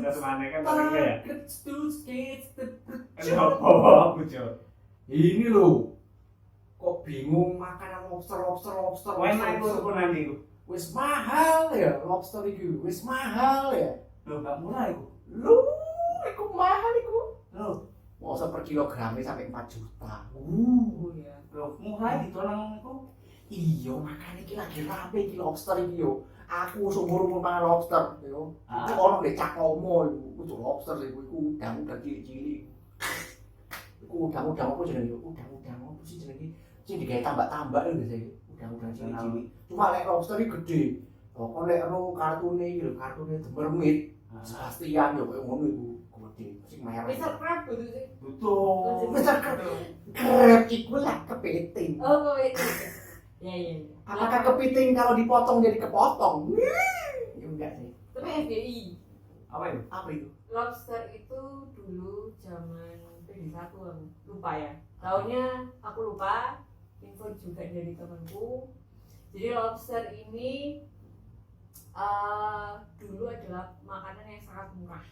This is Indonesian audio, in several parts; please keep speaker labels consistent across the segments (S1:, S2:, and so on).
S1: Terus mana kan tapi ya. Apa aku coba.
S2: Ini loh. Kok bingung makan lobster.
S1: Enak itu ukuran itu.
S2: Wis mahal ya lobster itu. Wis mahal ya.
S1: Loh, gak murah itu.
S2: Lu, iku mahal iku.
S1: Loh,
S2: Masa per kilogramnya sampai 4 juta.
S1: ya. Loh, murah itu orang itu.
S2: Iya, makanya iki lagi rame iki lobster iki yo. Aku seumur-umur mangan lobster yo. Iku ono ndek Cakomo iku. Iku lobster iku udang cilik-cilik. Iku udang apa jenenge yo? Udang apa sih jenenge? Sing digawe tambak-tambak lho biasa iki. Udang cilik-cilik. Cuma lek lobster iki gede. Kok lek ro kartune iki lho, kartune The Mermaid. Sebastian yo koyo ngono iku gede. Sing merah.
S3: Mr. Crab gitu sih.
S1: Betul.
S2: Mr. Crab iku lah kepiting.
S3: Oh, itu. Ya.
S2: Apakah kepiting kalau dipotong jadi kepotong? Ya enggak sih.
S3: Tapi FDI.
S1: Apa itu?
S2: Apa itu?
S3: Lobster itu dulu zaman PD1 aku lupa ya. Tahunnya aku lupa. Info juga dari temanku. Jadi lobster ini dulu adalah makanan yang sangat murah.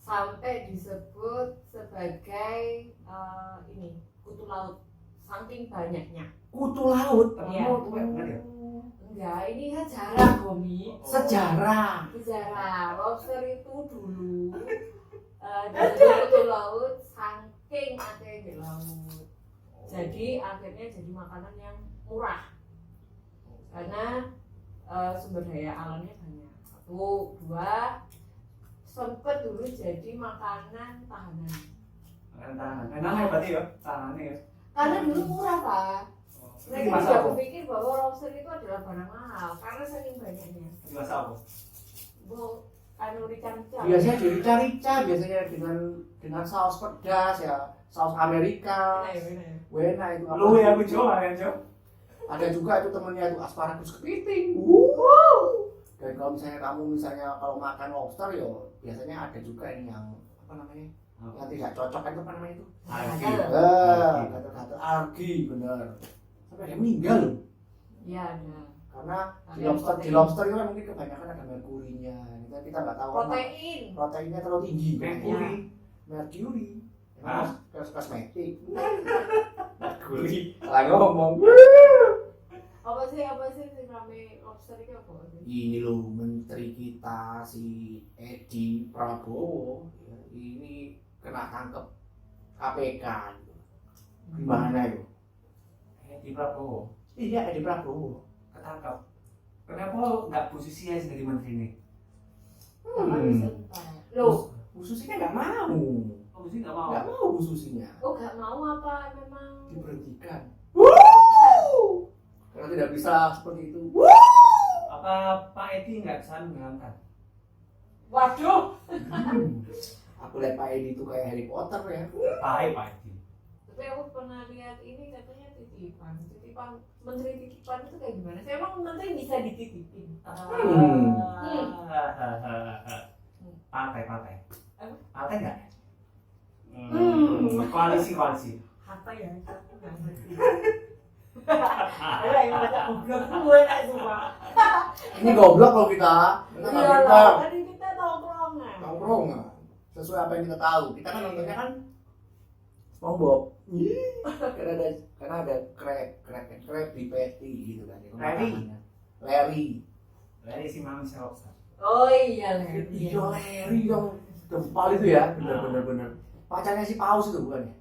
S3: Sampai disebut sebagai ini kutu laut. Saking banyaknya.
S2: Kutu laut.
S3: Iya.
S1: Oh, itu enggak ya?
S3: Enggak, ini sejarah Gomi.
S2: Sejarah.
S3: Sejarah lobster itu dulu disebut kutu laut saking akeh di laut. Jadi akhirnya jadi makanan yang murah karena sumber daya alamnya banyak. 1, 2 sempet dulu jadi makanan tahanan.
S1: Tahanan. Enaknya berarti ya, tahanannya ya.
S3: Karena dulu murah Pak.
S1: Ini
S3: Mereka
S1: masak
S3: tidak
S1: apa?
S3: berpikir bahwa lobster itu adalah barang mahal karena saking banyaknya.
S1: Dimasak apa?
S3: Bu, rica-rica.
S2: Biasanya dirica-rica, biasanya dengan saus pedas ya, saus Amerika.
S3: Benar.
S2: Wena itu apa?
S1: Lu ya aku coba kan, Cok.
S2: Ada juga itu temennya itu asparagus kepiting. Dan kalau misalnya kalau makan lobster yo biasanya ada juga ini yang apa namanya? Yang tidak cocok kan itu apa namanya itu?
S1: Algi.
S2: Kata-kata algi bener. Sampai ada meninggal loh.
S3: Iya ada.
S2: Karena di
S3: Ada
S2: lobster itu kan mungkin kebanyakan ada merkurinya. Kita nggak tahu
S3: Protein.
S2: proteinnya terlalu tinggi.
S1: Merkuri.
S2: Emang kosmetik.
S1: Merkuri.
S2: Salah ngomong.
S3: Apa sih sing rame lobster itu apa?
S2: Ini loh menteri kita si Edi Prabowo ya, ini kena tangkep KPK. Gimana itu?
S1: Edi Prabowo.
S2: Iya Edi Prabowo.
S1: Ketangkap. Kenapa nggak posisinya jadi menteri ini?
S3: Loh,
S2: Bu Susi kan nggak mau.
S1: Posisi nggak mau.
S2: Nggak mau Bu Susinya.
S3: oh gak mau apa memang?
S2: Diberhentikan. Karena tidak bisa seperti itu.
S1: Apa Pak Edi nggak bisa mengangkat?
S3: Waduh.
S2: Aku lihat Pak Edi itu kayak Harry Potter ya.
S1: Baik Pak Edi.
S3: Tapi aku pernah lihat ini katanya titipan menteri titipan itu kayak gimana? Saya emang menteri bisa dititipin.
S1: Partai.
S3: Apa?
S1: Partai nggak? Koalisi.
S3: Apa ya? Aku nggak ngerti. Ada yang baca goblok gue kan semua.
S2: Ini goblok loh kita. Kita nggak
S3: Iya
S2: pintar.
S3: lah, tadi kita nongkrongan.
S2: Nongkrong sesuai apa yang kita tahu. Kita kan nontonnya kan SpongeBob. Karena ada crab di patty gitu kan. Larry
S1: Si manusia lobster.
S3: Oh iya lah.
S2: Iya Larry yang gempal itu ya. Bener. Pacarnya si Paus itu bukan ya?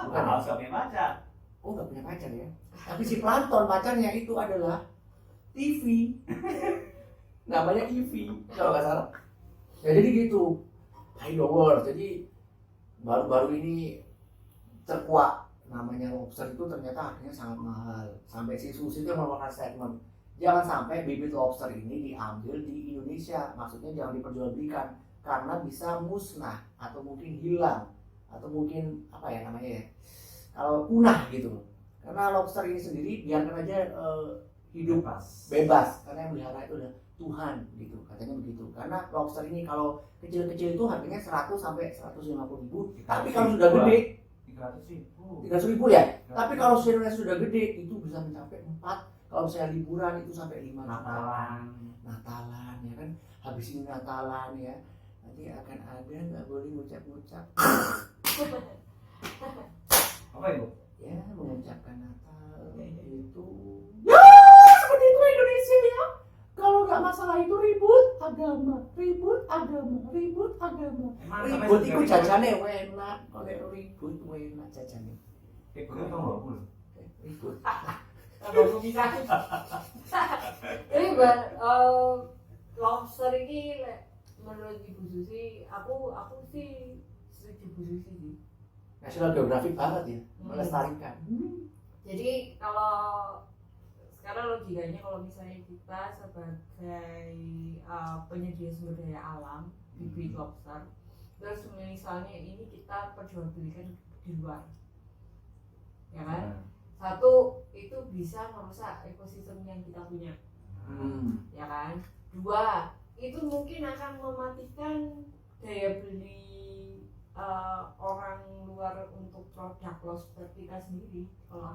S1: Bukan harus nggak punya pacar.
S2: Oh nggak punya pacar ya. Tapi si Plankton pacarnya itu adalah TV. Namanya Ivy kalau nggak salah. Ya jadi gitu. Pioneer. Jadi baru-baru ini terkuak namanya lobster itu ternyata harganya sangat mahal. Sampai si Susi itu mengeluarkan statement, jangan sampai bibit lobster ini diambil di Indonesia. Maksudnya jangan diperjualbelikan karena bisa musnah atau mungkin hilang atau mungkin apa ya namanya ya, kalau punah gitu. Karena lobster ini sendiri biarkan aja hidup bebas karena yang melihara itu adalah Tuhan gitu, katanya begitu. Karena lobster ini kalau kecil-kecil itu harganya 100 sampai 150 ribu. Tapi kalau sudah gede 300 ribu ya. Tapi kalau sirkulasi sudah gede itu bisa mencapai 4 Kalau misalnya liburan itu sampai 5
S1: Natalan.
S2: Natalan ya kan, habis ini Natalan ya, nanti akan ada nggak boleh ngucap-ngucap
S1: Apa itu?
S2: ya, mengucapkan Natal itu ya seperti itu Indonesia ya. Kalau nggak masalah itu ribut agama.
S1: Emang
S2: Ribut itu jajannya enak, kalau ribut enak jajannya.
S1: Ribut atau nggak boleh?
S2: Ribut.
S3: Baru bisa. Jadi lobster ini menurut Ibu Susi, aku sih setuju Bu Susi sih.
S2: National Geographic banget ya, melestarikan.
S3: Jadi kalau sekarang logikanya kalau misalnya kita sebagai penyedia sumber daya alam bibit lobster, terus misalnya ini kita perjualbelikan di luar, ya kan? Satu, itu bisa merusak ekosistem yang kita punya, ya kan? Dua, itu mungkin akan mematikan daya beli orang luar untuk produk lobster kita sendiri.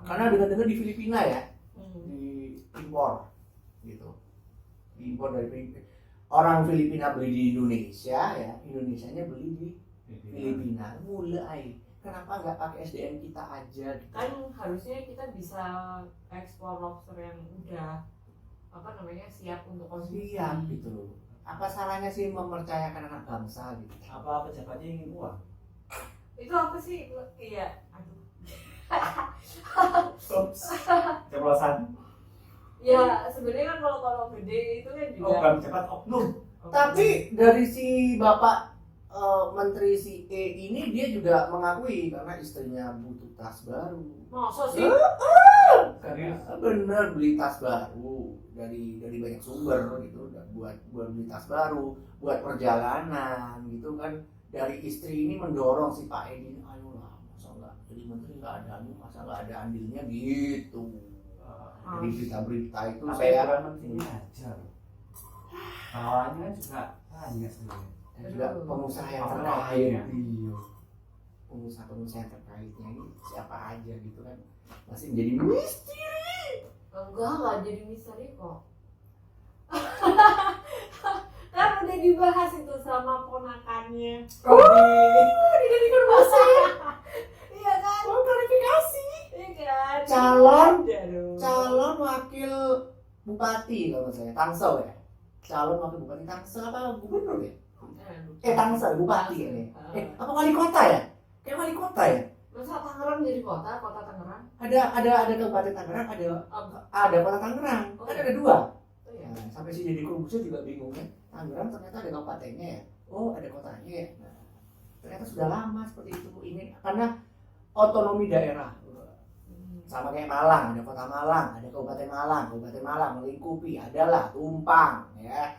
S2: Karena dengar-dengar di Filipina ya, di impor gitu, diimpor dari Filipina. Orang Filipina beli di Indonesia ya, Indonesianya beli di Filipina. Mulai kenapa nggak pakai SDM kita aja gitu?
S3: Kan harusnya kita bisa ekspor lobster yang udah siap untuk konsumsi.
S2: Siap gitu loh. Apa salahnya sih mempercayakan anak bangsa gitu?
S1: Apa pejabatnya ingin uang?
S3: Itu apa sih? Iya, aduh.
S1: Oops. Ceplosan.
S3: Ya sebenarnya kan kalau gede itu kan juga.
S1: Oh, bukan pejabat, oknum.
S2: Tapi dari si Bapak Menteri si E ini dia juga mengakui karena istrinya butuh tas baru.
S3: Masa sih?
S2: Karena bener beli tas baru dari banyak sumber gitu, dan buat beli tas baru, buat perjalanan gitu kan. Dari istri ini mendorong si Pak Edi, ayolah masa nggak jadi menteri nggak ada, masa nggak ada andilnya gitu. Jadi berita-berita itu saya
S1: bukan menterinya aja. Kawannya kan juga banyak sebenarnya.
S2: dan juga pengusaha yang
S1: Apa
S2: terkait.
S1: namanya?
S2: Iya. Pengusaha yang terkaitnya ini siapa aja gitu kan, masih menjadi misteri.
S3: Enggak jadi misteri kok. Kan udah dibahas itu sama ponakannya.
S2: Dijadikan masa ya?
S3: Iya kan?
S2: Mau klarifikasi.
S3: Iya kan?
S2: Calon wakil bupati kalau saya Tangsel ya. Calon wakil bupati Tangsel apa gubernur ya? Tangsel bupati ya. Apa wali kota ya? Kayak wali kota ya?
S3: Masa Tangerang jadi kota Tangerang?
S2: Ada Kabupaten Tangerang, ada Kota Tangerang. Kan ada dua.
S3: Oh iya.
S2: Nah, sampai si Deddy Corbuzier juga bingung kan. Tangerang ternyata ada kabupatennya ya. Oh, ada kotanya ya. Nah, ternyata sudah lama seperti itu. Ini karena otonomi daerah. Sama kayak Malang, ada Kota Malang, ada Kabupaten Malang melingkupi, adalah Tumpang ya.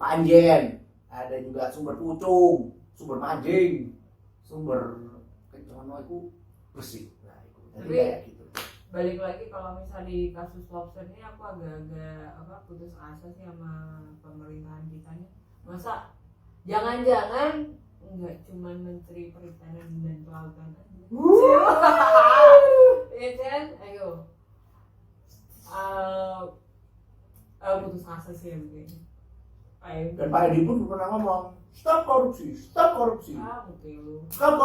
S2: Panjen, ada juga Sumber Pucung, Sumber Majing, Sumber Kencono itu bersih. Nah, itu jadi
S3: Tapi
S2: kayak gitu.
S3: balik lagi kalau misalnya di kasus lobster ini aku agak putus asa sih sama pemerintahan kita nih. Masa jangan-jangan nggak cuma Menteri Perikanan dan Kelautan aja. Ya kan, ayo. Putus asa sih ya begini. Ayo.
S2: Dan Pak Edi pun pernah ngomong, stop korupsi, stop korupsi, stop.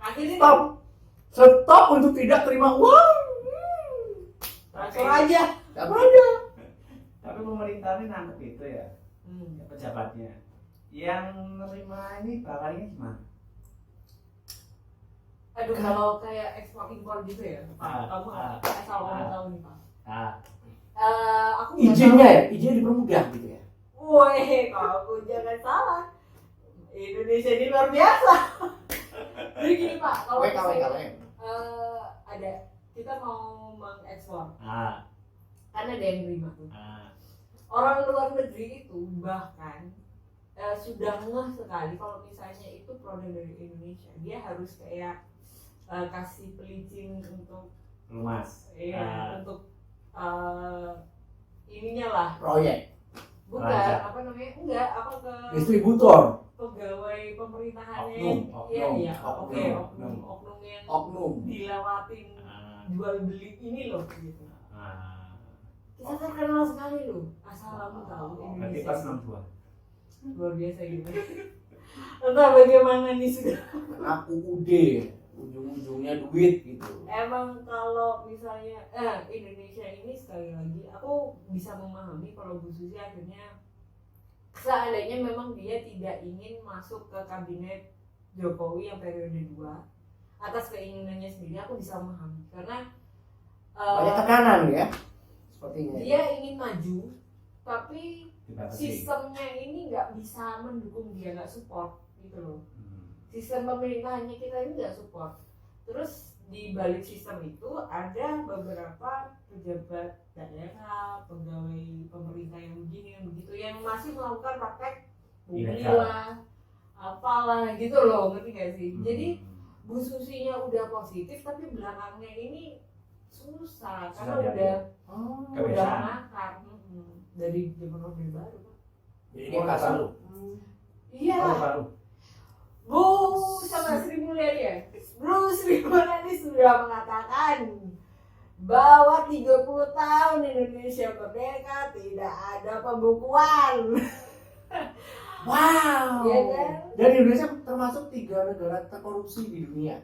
S3: Akhirnya
S2: Stop untuk tidak terima uang.
S3: transfer aja.
S2: Gak ada.
S1: Tapi pemerintah ini nangkep itu ya, pejabatnya. Yang nerima ini bakalnya gimana?
S3: Aduh, kalau kayak ekspor impor gitu ya, Pak. Kamu asal mau tahu nih, Pak. Aku nggak
S2: Izinnya
S3: tahu.
S2: ya, izinnya dipermudah gitu ya.
S3: Woi, kamu jangan salah. Indonesia ini luar biasa. Jadi gini Pak, kalau misalnya ada kita mau mengekspor, kan ada yang nerima tuh. Orang luar negeri itu bahkan sudah ngeh sekali kalau misalnya itu produk dari Indonesia, dia harus kayak kasih pelicin untuk
S1: Lumas.
S3: untuk ininya lah,
S2: Proyek,
S3: bukan
S1: Raja.
S3: apa namanya, enggak apa ke
S2: distributor,
S3: pegawai pemerintahannya.
S1: Oknum,
S3: Iya
S1: oknum,
S3: iya,
S2: oknum,
S3: oke, oknum yang
S2: oknum.
S3: dilewatin jual beli ini loh gitu.
S1: Ah.
S3: Kita terkenal sekali loh, asal kamu tahu
S1: Berarti
S3: Indonesia
S1: pas
S3: ini
S1: 62.
S3: luar biasa gitu. Entah bagaimana nih sudah.
S2: Karena UUD ujung-ujungnya duit gitu.
S3: Emang kalau misalnya Indonesia ini sekali lagi aku bisa memahami kalau Bu Susi akhirnya seandainya memang dia tidak ingin masuk ke kabinet Jokowi yang periode 2 atas keinginannya sendiri, aku bisa memahami karena
S2: Banyak tekanan ya sepertinya.
S3: dia ingin maju tapi
S1: Dibatasi.
S3: sistemnya ini nggak bisa mendukung dia, nggak support gitu loh. Sistem pemerintahannya kita ini nggak support. Terus di balik sistem itu ada beberapa pejabat daerah, pegawai pemerintah yang begini yang begitu yang masih melakukan praktek pungli lah, apalah gitu loh, ngerti gak sih? Jadi Bu Susinya udah positif tapi belakangnya ini susah karena
S1: Susah
S3: udah
S1: Kebiasaan.
S3: ngakar dari zaman Orde Baru.
S2: Jadi dia nggak tahu.
S3: Iya.
S1: Baru.
S3: Bu sama Sri Mulyani ya? Bu Sri Mulyani sudah mengatakan bahwa 30 tahun Indonesia merdeka tidak ada pembukuan.
S2: Wow.
S3: Iya kan?
S2: Dan Indonesia termasuk 3 negara terkorupsi di dunia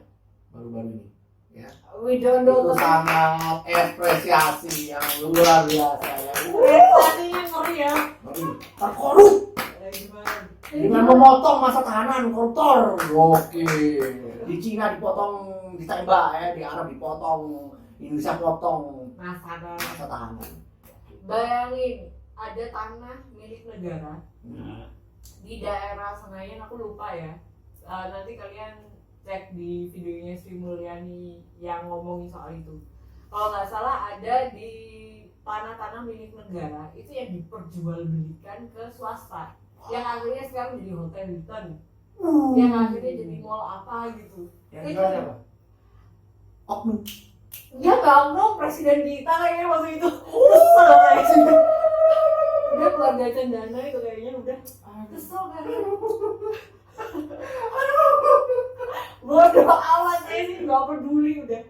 S2: baru-baru ini. Ya.
S3: We don't know
S2: Itu sangat apresiasi yang luar biasa ya.
S3: prestasinya ngeri ya.
S2: Terkorup
S3: Gimana?
S2: dengan memotong masa tahanan koruptor. Oke. Di Cina dipotong, ditembak ya, di Arab dipotong, Indonesia potong
S3: Masa
S2: masa tahanan.
S3: bayangin ada tanah milik negara
S1: Nah,
S3: di daerah Senayan, aku lupa ya. Nanti kalian cek di videonya Sri Mulyani yang ngomongin soal itu. Kalau nggak salah ada di tanah-tanah milik negara itu yang diperjualbelikan ke swasta, yang akhirnya sekarang jadi hotel Hilton, yang akhirnya jadi mall apa gitu.
S1: yang
S3: Itu
S1: jual siapa?
S2: Oknum.
S3: dia ngomong presiden kita kayaknya waktu itu kesel kayaknya. Udah keluarga Cendana itu kayaknya udah kesel kan. Bodoh amat, saya sih nggak peduli udah.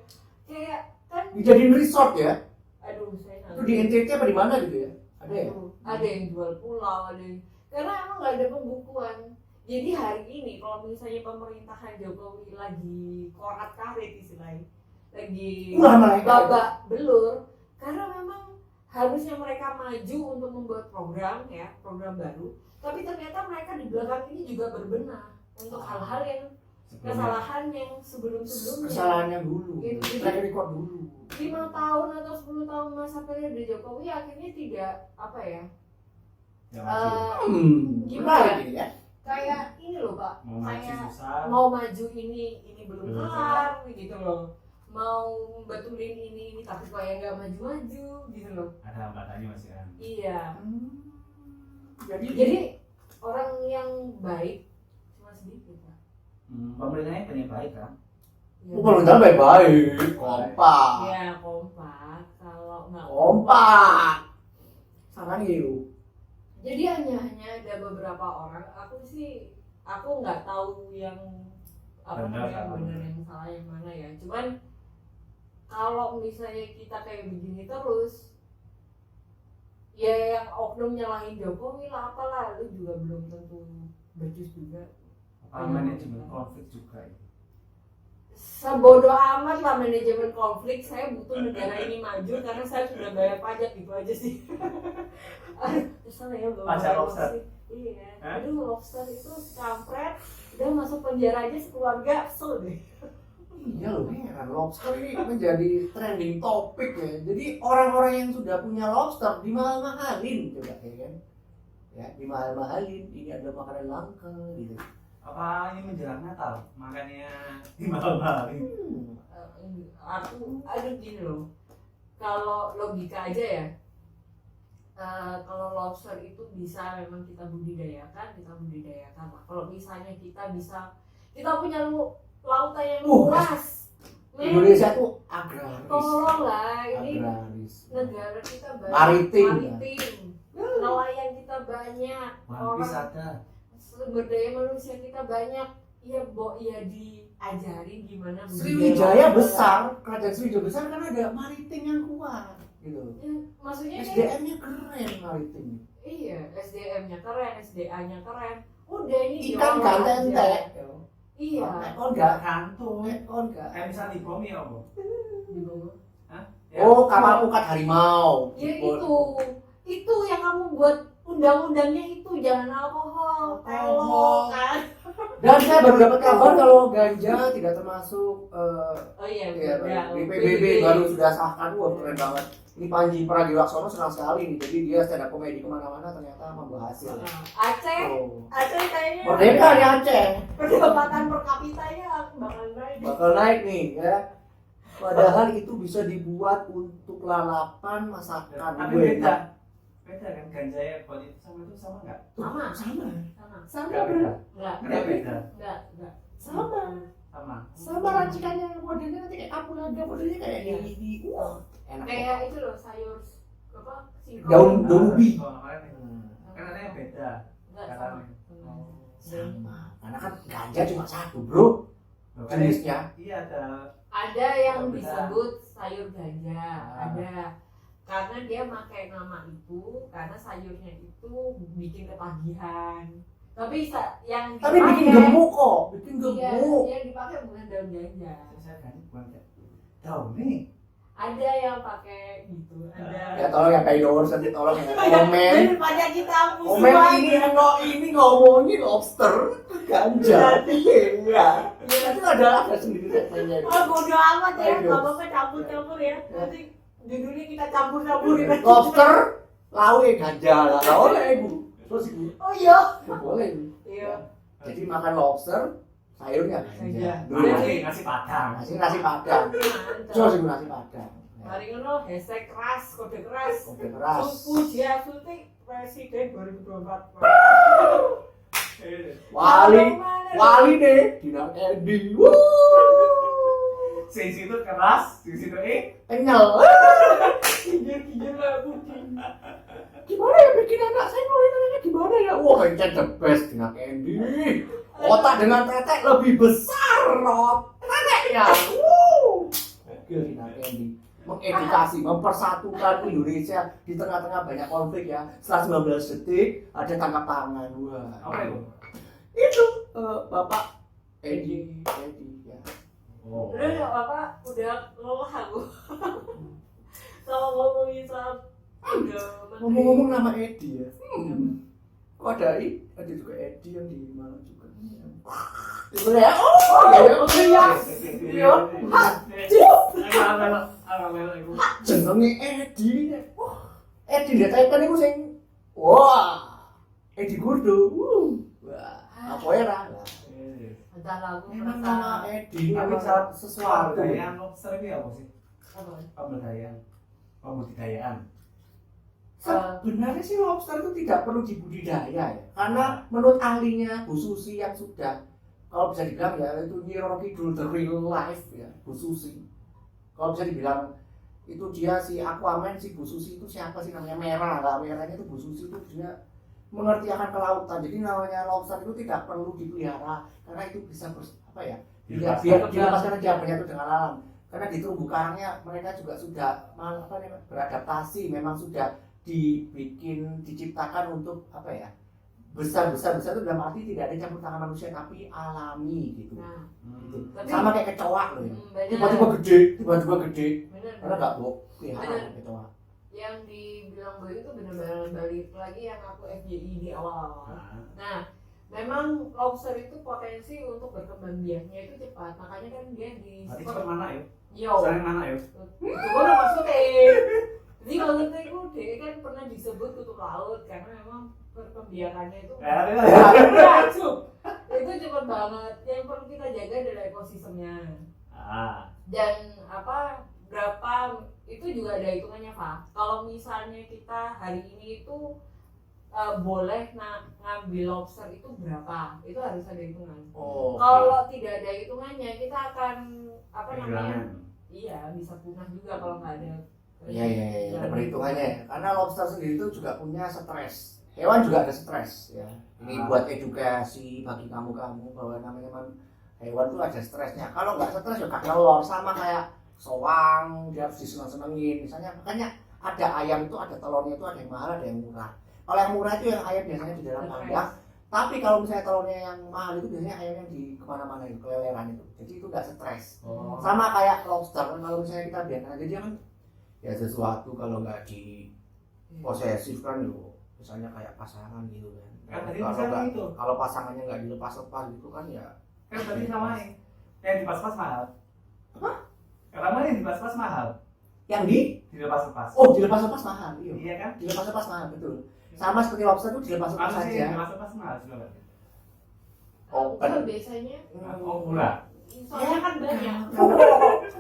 S3: Kayak kan,
S2: Dijadiin resort ya.
S3: aduh saya nggak.
S2: Itu di NTT apa di mana gitu ya? Ada ya?
S3: Ada yang jual pulau, ada yang karena emang nggak ada pembukuan. Jadi hari ini kalau misalnya pemerintahan Jokowi lagi korat karet istilahnya, lagi babak belur, karena memang harusnya mereka maju untuk membuat program ya, program baru, tapi ternyata mereka di belakang ini juga berbenah untuk hal-hal yang kesalahan yang sebelum-sebelumnya.
S2: Kesalahannya dulu.
S3: Gitu.
S2: Track record dulu.
S3: 5 tahun atau 10 tahun masa periode Jokowi akhirnya tidak apa ya,
S1: Yang maju.
S3: gimana
S2: ini ya?
S3: kayak ini loh Pak,
S1: Mau maju
S3: kayak
S1: susah.
S3: mau maju ini belum
S1: Belum
S3: kelar gitu loh, mau betulin ini tapi kayak nggak maju-maju gitu loh.
S1: Ada hambatannya masih kan.
S3: Iya,
S2: Jadi
S3: orang yang baik cuma sedikit Pak.
S1: Pemerintahnya pengen baik kan?
S3: Ya,
S2: pemerintah baik-baik, kompak.
S3: ya kompak, kalau nggak
S2: Kompak. Saran gitu.
S3: jadi hanya ada beberapa orang, aku nggak tahu yang apa
S1: Benar,
S3: yang
S1: salah.
S3: benar yang salah yang mana ya, cuman kalau misalnya kita kayak begini terus ya yang oknum nyalahin Jokowi lah apalah, lu juga belum tentu becus juga.
S1: Apa manajemen konflik juga itu.
S3: Sebodoh amat lah manajemen konflik, saya butuh negara ini maju karena saya sudah bayar pajak, gitu aja sih. Aduh, kesel ya bawa
S1: Pajak lobster?
S3: Iya,
S1: Hah?
S3: aduh lobster itu kampret, udah masuk penjara aja sekeluarga, kesel deh.
S2: Iya loh, heran lobster ini menjadi trending topik ya. Jadi orang-orang yang sudah punya lobster dimahal-mahalin coba ya kan. Ya, dimahal-mahalin, ini ada makanan langka gitu.
S1: Apa ini menjelang Natal? Makanya dimahal-mahalin.
S3: Aduh gini loh, kalau logika aja ya, kalau lobster itu bisa memang kita budidayakan lah. Kalau misalnya kita punya lautan yang luas,
S2: Indonesia tuh agraris.
S3: tolonglah, ini
S2: Agraris.
S3: negara kita banyak,
S2: Maritim.
S3: nelayan kita banyak,
S1: One Piece
S3: orang
S1: ada.
S3: sumber daya manusia kita banyak, ya diajarin gimana
S2: Sriwijaya besar, kerajaan Sriwijaya besar kan ada maritim yang kuat gitu.
S3: Ya, maksudnya
S2: SDM-nya keren maritim.
S3: iya, SDM-nya keren, SDA-nya keren. Udah ini
S2: Ikan
S3: diolah
S2: gak
S3: aja.
S2: tentek.
S3: Iya.
S2: Kon gak
S1: Kantung.
S2: kon gak.
S1: Kayak misal di bumi apa?
S3: Di bawah.
S1: Ya.
S2: Oh, kapal pukat harimau.
S3: Ya itu yang kamu buat undang-undangnya itu jangan alkohol,
S2: Alkohol.
S3: kan?
S2: Dan saya baru dapat kabar kalau ganja tidak termasuk
S3: Oh iya,
S2: ya,
S3: udah.
S2: di PBB baru sudah sahkan. Wah, keren banget. Ini Panji Pragiwaksono senang sekali nih. Jadi dia stand up komedi kemana-mana ternyata membawa hasil.
S3: Aceh,
S2: Oh.
S3: Aceh kayaknya
S2: Merdeka nih Aceh.
S3: pendapatan per kapitanya bakal naik.
S2: Bakal naik nih ya. Padahal itu bisa dibuat untuk lalapan masakan.
S1: Tapi
S2: gue.
S1: beda. Beda kan ganja ya buat itu sama nggak?
S3: Sama.
S2: Sama.
S3: Sama
S1: Nggak beda.
S3: enggak
S1: Nggak beda.
S3: enggak
S2: Sama.
S1: Sama.
S2: Sama racikannya modelnya nanti kayak kapulaga, modelnya kayak ini. Wah, enak.
S3: kayak itu loh sayur apa singkong.
S2: Daun ubi.
S1: Oh, makanya. Kan ada yang beda.
S3: Enggak sama.
S2: Sama. Karena kan ganja cuma satu, Bro.
S1: Loh, kan
S2: Jenisnya.
S1: iya ada.
S3: Ada yang
S1: Oh, beda.
S3: disebut sayur ganja,
S1: Ah.
S3: ada karena dia pakai nama itu karena sayurnya itu bikin ketagihan. Tapi yang
S2: Tapi bikin
S3: dipakai-
S2: gemuk kok, bikin
S3: Iya,
S2: gemuk.
S3: yang dipakai bukan daun ganja.
S1: Saya kan bukan kayak daun nih.
S3: Ada yang pakai gitu, ada.
S2: Ya tolong ya Paydor, nanti tolong ya komen.
S3: Daripada kita
S2: Komen ini ngomongin lobster ganja. Iya. Nanti ada sendiri segmennya.
S3: Oh bodo amat ya,
S2: Ayo.
S3: nggak apa-apa campur-campur ya. Nanti judulnya kita campur-campurin.
S2: Lobster lawe ganja lah. Lah oleh Ibu. Terus Ibu.
S3: Oh iya.
S2: Ya, boleh. Ibu.
S3: Iya.
S2: Jadi makan lobster sayurnya ganja.
S3: Ganja.
S2: Dulu
S1: Nasi padang.
S2: nasi padang. Terus Ibu nasi padang.
S3: Mari ngono, hashtag keras, kode keras.
S2: Oke keras.
S3: Suku dia suntik presiden 2024.
S2: Wali deh, Dinar Edi.
S1: Sing situ keras, sing situ
S2: Kenyal.
S3: Kijir-kijir lah puding.
S2: Gimana ya bikin anak saya mulai nanya gimana ya? Wah, Encen the best Dinar Edi. Otak dengan tetek lebih besar, Rot. Teteknya. Oke, Dinar Edi. Mengedukasi, mempersatukan Indonesia di tengah-tengah banyak konflik ya. Setelah 19 detik ada tangkap tangan. Wah.
S1: apa itu?
S2: Itu Bapak Edi ya.
S1: Oh.
S3: Udah nggak apa-apa, udah lelah aku. Kalau ngomongin soal
S2: Ngomong-ngomong nama Edi ya. Kok ada juga Edi yang di Malang juga. Itu ya. Oh, ya oke ya. Jenenge Edi. Wah, Edi ditekan iku sing wah, Edi Gurdo. Wah, apa era?
S3: Entahlah aku
S2: Memang
S3: merasa
S2: nama Edi
S1: Tapi
S2: memang sesuatu.
S1: Pemberdayaan lobster ini apa sih?
S3: apa?
S1: Pembudidayaan.
S2: Sebenarnya sih lobster itu tidak perlu dibudidaya ya. Karena menurut ahlinya Bu Susi yang sudah kalau bisa dibilang ya itu Nyiro Kidul the real life ya, Bu Susi. Kalau bisa dibilang itu dia si Aquaman, si Bu Susi itu siapa sih namanya merah lah, merahnya itu Bu Susi itu dia mengerti akan kelautan. Jadi namanya lobster itu tidak perlu dipelihara karena itu bisa apa ya? Biar dilepaskan aja menyatu dengan alam. Karena di terumbu karangnya mereka juga sudah beradaptasi, memang sudah dibikin diciptakan untuk apa ya? Besar itu dalam arti tidak ada campur tangan manusia tapi alami gitu.
S3: Nah,
S2: Gitu. Sama kayak kecoa loh ya.
S3: bener.
S2: Tiba-tiba gede.
S3: Bener.
S2: Karena nggak bok, ya
S3: Bener.
S2: kecoa.
S3: Yang dibilang balik itu benar-benar balik lagi yang aku FYI di awal-awal. Nah, memang lobster itu potensi untuk berkembang biaknya itu cepat. Makanya kan dia di
S1: Berarti cepat mana ya?
S3: Yo.
S1: Sering mana ya?
S3: Itu kan maksudnya. Jadi kalau kita itu dia kan pernah disebut kutub laut karena memang perkembiakannya itu itu cepat banget. Yang perlu kita jaga adalah ekosistemnya. Dan berapa itu juga ada hitungannya Pak. Kalau misalnya kita hari ini itu boleh ngambil lobster itu berapa, itu harus ada hitungan.
S2: Oh.
S3: Kalau tidak ada hitungannya kita akan
S1: Kehilangan.
S3: iya bisa punah juga kalau nggak ada.
S2: Iya, ada perhitungannya ya. Karena lobster sendiri itu juga punya stres hewan juga ada stres ya. Ini buat edukasi bagi kamu-kamu bahwa namanya hewan tuh ada stresnya. Kalau nggak stres ya gak nelor, sama kayak soang, dia harus diseneng-senengin. Misalnya makanya ada ayam itu ada telurnya itu ada yang mahal ada yang murah. Kalau yang murah itu yang ayam biasanya di dalam kandang. Tapi kalau misalnya telurnya yang mahal itu biasanya ayam yang di kemana-mana itu, keleleran itu. Jadi itu nggak stres. Sama kayak lobster kan, kalau misalnya kita biarkan aja dia kan ya sesuatu kalau nggak di posesif kan yo, misalnya kayak pasangan gitu kan.
S1: Kan tadi
S2: Kalau
S1: misalnya
S2: nggak-
S1: itu.
S2: kalau pasangannya nggak dilepas-lepas gitu kan ya.
S1: Kan tadi sama yang dipas-pas mahal. Apa? Karena yang dipas-pas mahal.
S2: Yang di
S1: Dilepas-lepas.
S2: oh dilepas-lepas mahal, iya.
S1: Iya kan?
S2: Dilepas-lepas mahal betul. Sama seperti lobster itu dilepas-lepas
S1: Maksudnya
S2: saja.
S1: yang dilepas-lepas mahal juga.
S2: Open.
S3: Kalau biasanya
S1: Oh, murah.
S3: soalnya kan banyak.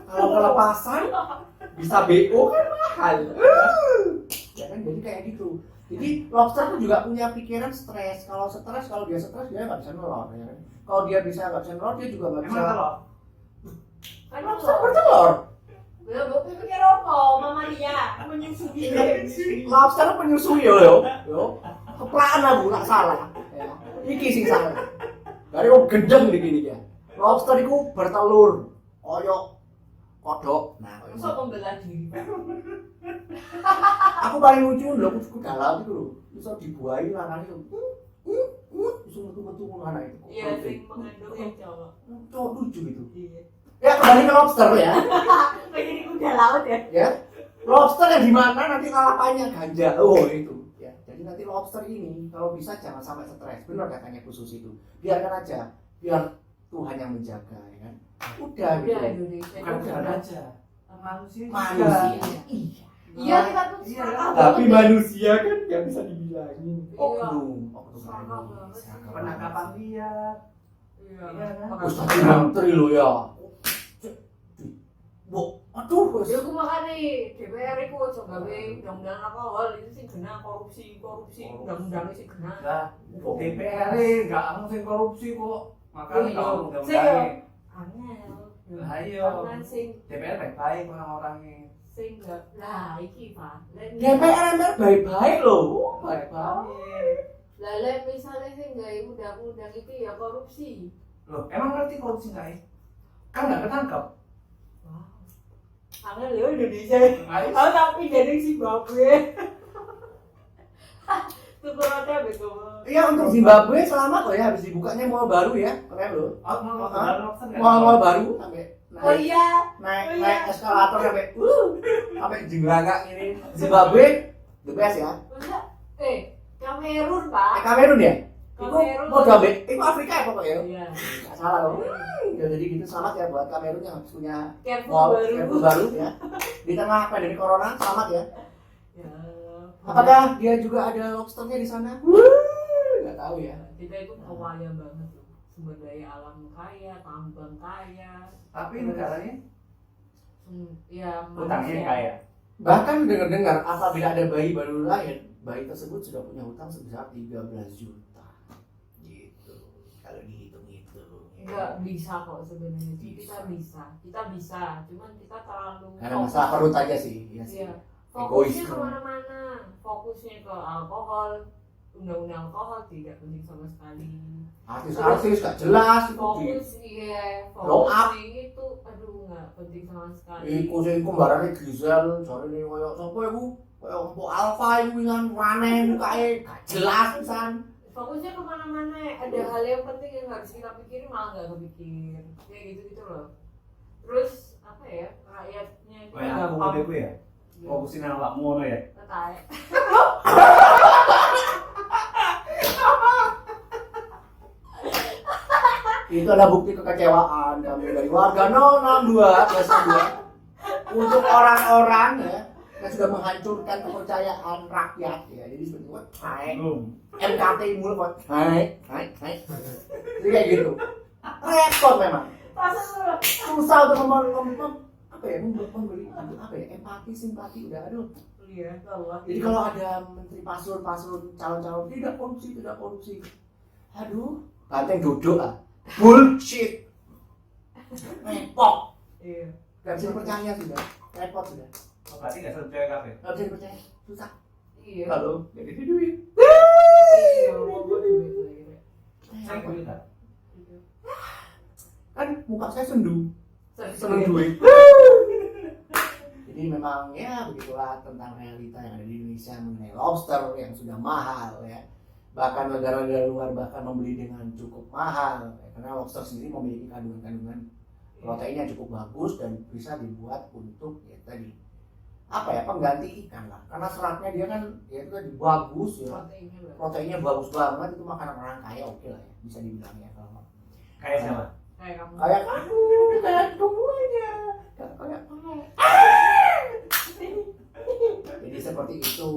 S2: Kalau kelepasan bisa BO kan mahal. Ya kan jadi kayak gitu. Jadi lobster tuh juga punya pikiran stres. Kalau stres, kalau dia stres dia nggak bisa nelor ya kan. Kalau dia bisa nggak bisa nelor dia juga nggak bisa.
S1: Emang kalau
S3: Kan
S2: Lobster bertelur.
S3: Belum, gue pikir apa, Mama Lia menyusui.
S2: Lobster tuh penyusui yo. Keplakan aku nggak salah. Ya. Iki sing salah. Dari kok gendeng begini ya. Lobster itu bertelur. Koyok kodok. Nah, koyok
S3: Masa membela diri.
S2: aku paling lucu lho kucing dalam itu lho bisa dibuahi larang itu bisa metu-metu ngono anak itu
S3: Iya, sing mengandung yang cowok.
S2: cowok lucu itu
S3: Iya.
S2: ya kembali ke lobster ya
S3: Kayak jadi kuda laut ya.
S2: ya lobster yang di mana nanti lalapannya ganja oh itu ya jadi nanti lobster ini kalau bisa jangan sampai stres benar katanya khusus itu biarkan aja biar Tuhan yang menjaga ya kan udah
S3: Udah
S2: gitu
S3: Indonesia.
S1: bukan
S3: Udah.
S1: bukan aja. Manusia.
S2: manusia iya
S3: Iya, kita tuh
S1: Iya,
S3: serakah
S2: tapi
S3: banget ya.
S2: manusia kan nggak bisa dibilangin oknum
S3: Serakah banget sih.
S1: Penangkapan liar.
S3: Iya.
S1: Iya kan?
S2: Terus tadi menteri lo ya. Bu, aduh,
S3: Ya aku makan nih, DPR itu aja gawe undang-undang alkohol itu sih kena korupsi undang-undang sih kena.
S1: Lah, DPR nggak mungkin korupsi kok. Makanya
S3: Oh, iya.
S1: kalau
S3: Sih,
S1: mudah-mudahan
S3: Angel.
S1: Lah, iya.
S3: Karena sing
S1: DPR baik-baik orang-orangnya.
S3: enggak lah iki Pak.
S2: DPR MPR baik-baik loh, baik-baik.
S3: Lah lek misale sing gawe undang-undang iki ya korupsi.
S1: Loh, emang ngerti korupsi nggak ya? Kan nggak ketangkep.
S3: Wah. Angel ya Indonesia.
S1: Ayo.
S3: Oh tapi jadi Zimbabwe. Tukur ada bego.
S2: Iya untuk Zimbabwe selamat loh ya, habis dibukanya mall baru ya, keren loh.
S1: Oh, mau
S2: Mall baru sampai
S3: Oh iya.
S2: naik eskalator sampai jenglangak ini. Zimbabwe the best ya.
S3: Masa Kamerun, Pak.
S2: Kamerun ya? Itu
S3: Kamerun.
S2: Mozambik, itu Afrika ya pokoknya.
S3: Iya.
S2: Nggak salah loh. Ya, jadi gitu selamat ya buat Kamerun yang habis punya
S3: Careful
S2: mall
S3: baru.
S2: baru ya. Di tengah pandemi corona selamat ya.
S3: Ya.
S2: Apakah dia juga ada lobsternya di sana? Nggak tahu ya.
S3: Kita itu kaya banget loh. Sumber daya alam kaya, tambang kaya.
S1: Tapi negaranya
S3: Ya
S1: utangnya
S3: manusia.
S1: kaya.
S2: Bahkan dengar-dengar apabila ada bayi baru lahir, bayi tersebut sudah punya hutang sebesar 13 juta. Gitu. Kalau dihitung-hitung.
S3: Enggak bisa kok sebenarnya. Kita bisa. Cuman kita terlalu
S2: Karena masalah perut aja sih. Iya sih.
S3: Iya.
S2: Egois.
S3: Fokusnya kemana-mana. Fokusnya ke alkohol, undang-undang alkohol tidak penting sama sekali.
S2: Artis-artis gak jelas itu di
S3: Fokus
S2: Blow up.
S3: fokus itu aduh nggak penting sama sekali.
S2: iku sing kembarane Gisel jarene koyo sapa iku? Koyo empuk Alfa iku kan aneh mukae gak jelas pisan.
S3: Fokusnya kemana-mana, ada hal yang penting yang harus kita pikirin malah nggak kepikir, kayak gitu loh. Terus apa ya, rakyatnya itu
S1: Kayak aku mau deku ya. Fokusin nang awakmu ngono ya.
S3: Tae.
S2: Itu adalah bukti kekecewaan kami dari warga 062 untuk orang-orang ya yang sudah menghancurkan kepercayaan rakyat ya. Jadi seperti itu, naik
S1: Belum.
S2: MKT mulai kok naik. Jadi kayak gitu. Repot memang. Susah untuk memberi apa ya empati simpati udah aduh.
S3: Iya, Allah.
S2: Jadi kalau ada menteri paslon calon-calon tidak korupsi. Aduh, banteng duduk ah. Bullshit. Repot.
S3: Iya.
S2: Gak bisa percaya sudah. Repot sudah.
S1: Oh, berarti nggak sesuai kafe.
S2: Gak bisa percaya. Susah.
S3: Iya.
S2: Halo, gak ada duit.
S3: Iya, mau duit lagi.
S1: Saya kulit tak?
S2: Kan muka saya sendu, seneng duit. Jadi memang ya begitulah tentang realita yang ada di Indonesia mengenai lobster yang sudah mahal ya. Bahkan negara-negara luar bahkan membeli dengan cukup mahal ya. Karena lobster sendiri memiliki kandungan-kandungan proteinnya cukup bagus dan bisa dibuat untuk ya tadi apa ya, pengganti ikan lah. Karena seratnya dia kan ya itu tadi bagus ya. Proteinnya bagus banget, itu makanan orang kaya oke lah ya, bisa dibilang ya kalau
S1: Kayak siapa?
S3: Kayak kamu.
S2: kayak kamu, kayak semuanya, kayak kamu. Jadi seperti itu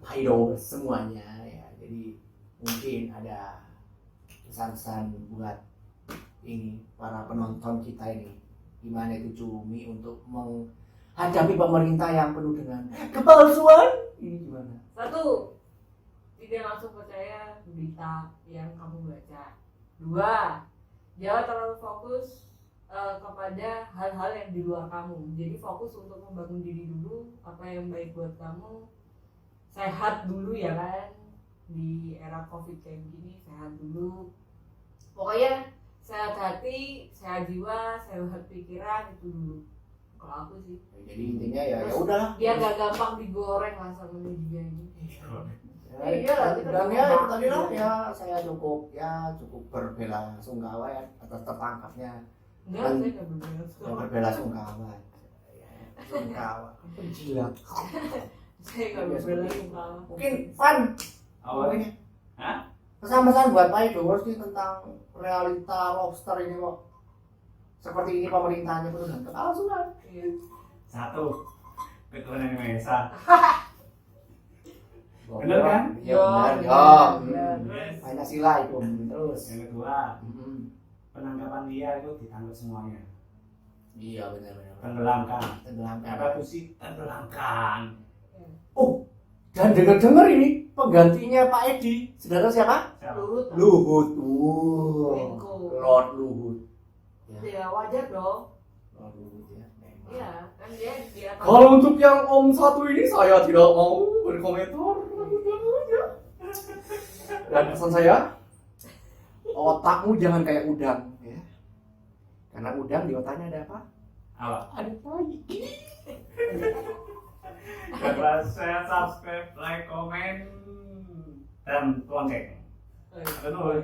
S2: Haido semuanya ya. Jadi mungkin ada pesan-pesan buat ini para penonton kita ini, gimana itu Cumi untuk menghadapi pemerintah yang penuh dengan kepalsuan ini gimana?
S3: Satu, tidak langsung percaya berita yang kamu baca. 2, jangan terlalu fokus kepada hal-hal yang di luar kamu. Jadi fokus untuk membangun diri dulu, apa yang baik buat kamu. Sehat dulu ya kan, di era covid kayak gini sehat dulu. Pokoknya sehat hati, sehat jiwa, sehat pikiran itu dulu. Kalau aku sih.
S2: Jadi intinya ya udahlah.
S3: Biar gak gampang digoreng lah sama media ini.
S2: Iya lah, dan ya itu tadi lah ya saya cukup berbela sungkawa ya atas tertangkapnya.
S3: Enggak, saya gak berbeda.
S2: Yang berbela sungkawa. Sungkawa. Penjilat.
S3: Saya gak berbeda sungkawa.
S2: Mungkin Van.
S1: Awalnya? Hah?
S2: Pesan-pesan buat Pak Edo sih tentang realita lobster ini kok. Seperti ini pemerintahnya penuh dengan kepalsuan.
S3: Iya.
S1: 1. Keturunan Indonesia.
S2: Oh,
S1: Bener kan?
S2: Ya benar,
S3: benar.
S2: Pancasila itu terus.
S1: Yang kedua, penangkapan dia itu ditangkap semuanya.
S2: Iya benar.
S1: Tenggelamkan.
S2: Tenggelamkan.
S1: Evakuasi, tenggelamkan.
S2: Oh, dan dengar-dengar ini penggantinya Pak Edi, saudara siapa?
S1: Siapa?
S3: Luhut.
S2: Luhut.
S3: Menko.
S2: Lord Luhut.
S3: Ya wajar dong.
S2: Lord Luhut ya. memang.
S3: Iya, kan dia
S2: Kalau untuk yang Om satu ini saya tidak mau berkomentar. Dan pesan saya, otakmu jangan kayak udang ya. Karena udang di otaknya ada apa?
S1: Apa?
S2: Ada tai.
S1: Jangan saya subscribe, like, komen, dan lonceng.
S3: Oh, iya.
S1: Betul.